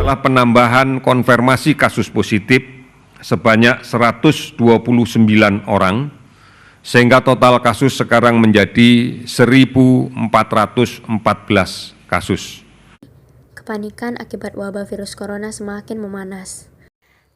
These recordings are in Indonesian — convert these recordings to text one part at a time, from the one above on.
adalah penambahan konfirmasi kasus positif sebanyak 129 orang, sehingga total kasus sekarang menjadi 1.414 kasus. Kepanikan akibat wabah virus corona semakin memanas.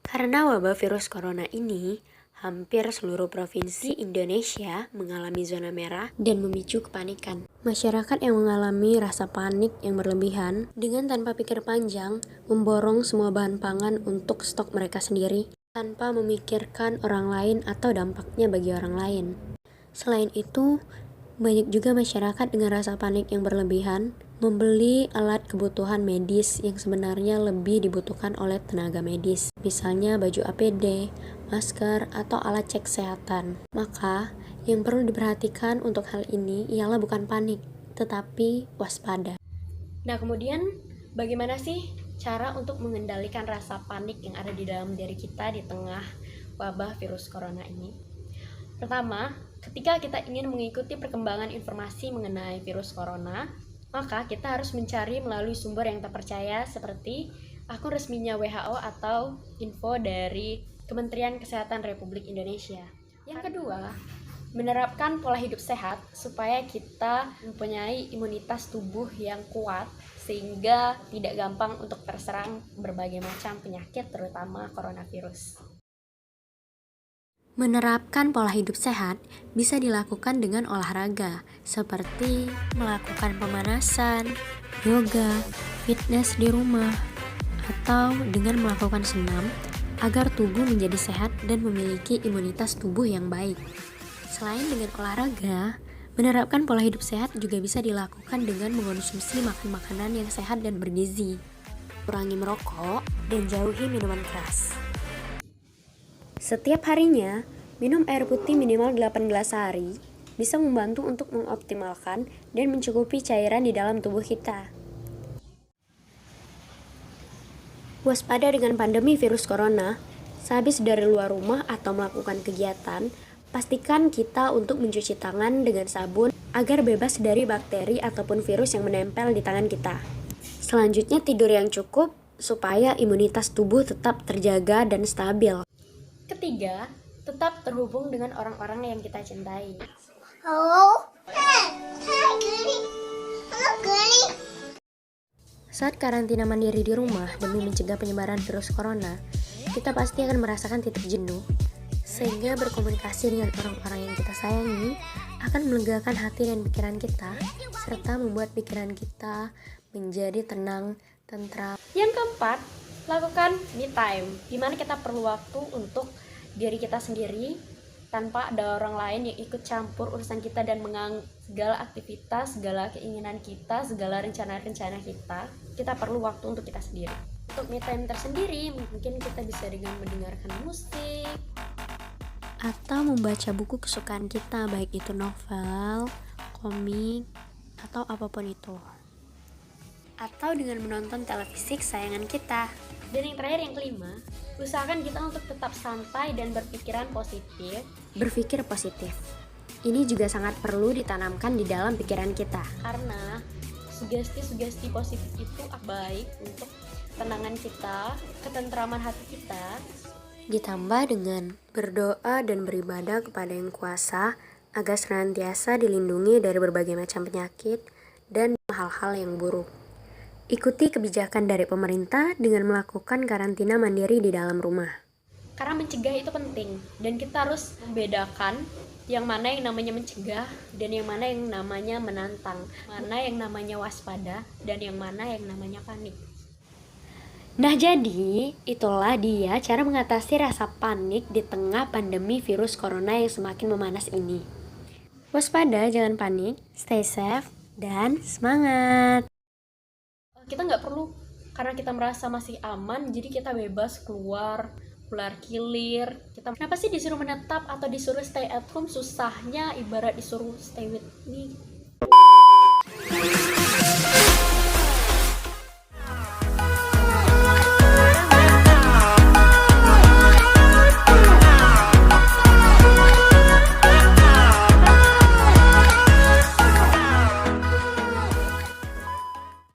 Karena wabah virus corona ini, hampir seluruh provinsi Indonesia mengalami zona merah dan memicu kepanikan. Masyarakat yang mengalami rasa panik yang berlebihan dengan tanpa pikir panjang memborong semua bahan pangan untuk stok mereka sendiri tanpa memikirkan orang lain atau dampaknya bagi orang lain. Selain itu, banyak juga masyarakat dengan rasa panik yang berlebihan membeli alat kebutuhan medis yang sebenarnya lebih dibutuhkan oleh tenaga medis, misalnya baju APD, masker, atau alat cek kesehatan. Maka, yang perlu diperhatikan untuk hal ini ialah bukan panik, tetapi waspada. Nah, kemudian bagaimana sih cara untuk mengendalikan rasa panik yang ada di dalam diri kita di tengah wabah virus corona ini? Pertama, ketika kita ingin mengikuti perkembangan informasi mengenai virus corona, maka kita harus mencari melalui sumber yang terpercaya seperti akun resminya WHO atau info dari Kementerian Kesehatan Republik Indonesia. Yang kedua, menerapkan pola hidup sehat supaya kita mempunyai imunitas tubuh yang kuat sehingga tidak gampang untuk terserang berbagai macam penyakit terutama coronavirus. Menerapkan pola hidup sehat bisa dilakukan dengan olahraga, seperti melakukan pemanasan, yoga, fitness di rumah, atau dengan melakukan senam agar tubuh menjadi sehat dan memiliki imunitas tubuh yang baik. Selain dengan olahraga, menerapkan pola hidup sehat juga bisa dilakukan dengan mengonsumsi makanan yang sehat dan bergizi, kurangi merokok, dan jauhi minuman keras. Setiap harinya, minum air putih minimal 8 gelas sehari bisa membantu untuk mengoptimalkan dan mencukupi cairan di dalam tubuh kita. Waspada dengan pandemi virus corona, sehabis dari luar rumah atau melakukan kegiatan, pastikan kita untuk mencuci tangan dengan sabun agar bebas dari bakteri ataupun virus yang menempel di tangan kita. Selanjutnya, tidur yang cukup supaya imunitas tubuh tetap terjaga dan stabil. Ketiga, tetap terhubung dengan orang-orang yang kita cintai. Halo? Hai, Geli. Halo, Geli. Saat karantina mandiri di rumah demi mencegah penyebaran virus corona, kita pasti akan merasakan titik jenuh, sehingga berkomunikasi dengan orang-orang yang kita sayangi akan melegakan hati dan pikiran kita, serta membuat pikiran kita menjadi tenang, tentram. Yang keempat, lakukan me time, di mana kita perlu waktu untuk diri kita sendiri tanpa ada orang lain yang ikut campur urusan kita dan mengganggu segala aktivitas, segala keinginan kita, segala rencana-rencana kita. Kita perlu waktu untuk kita sendiri. Untuk me time tersendiri, mungkin kita bisa dengan mendengarkan musik atau membaca buku kesukaan kita, baik itu novel, komik, atau apapun itu. Atau dengan menonton televisi kesayangan kita. Dan yang terakhir, yang kelima, usahakan kita untuk tetap santai dan berpikiran positif. Berpikir positif. Ini juga sangat perlu ditanamkan di dalam pikiran kita. Karena sugesti-sugesti positif itu baik untuk ketenangan kita, ketentraman hati kita. Ditambah dengan berdoa dan beribadah kepada Yang Kuasa agar senantiasa dilindungi dari berbagai macam penyakit dan hal-hal yang buruk. Ikuti kebijakan dari pemerintah dengan melakukan karantina mandiri di dalam rumah. Karena mencegah itu penting, dan kita harus membedakan yang mana yang namanya mencegah dan yang mana yang namanya menantang, mana yang namanya waspada dan yang mana yang namanya panik. Nah, jadi itulah dia cara mengatasi rasa panik di tengah pandemi virus corona yang semakin memanas ini. Waspada, jangan panik, stay safe, dan semangat! Kita nggak perlu, karena kita merasa masih aman, jadi kita bebas keluar kilir. Kenapa sih disuruh menetap atau disuruh stay at home? Susahnya ibarat disuruh stay with me.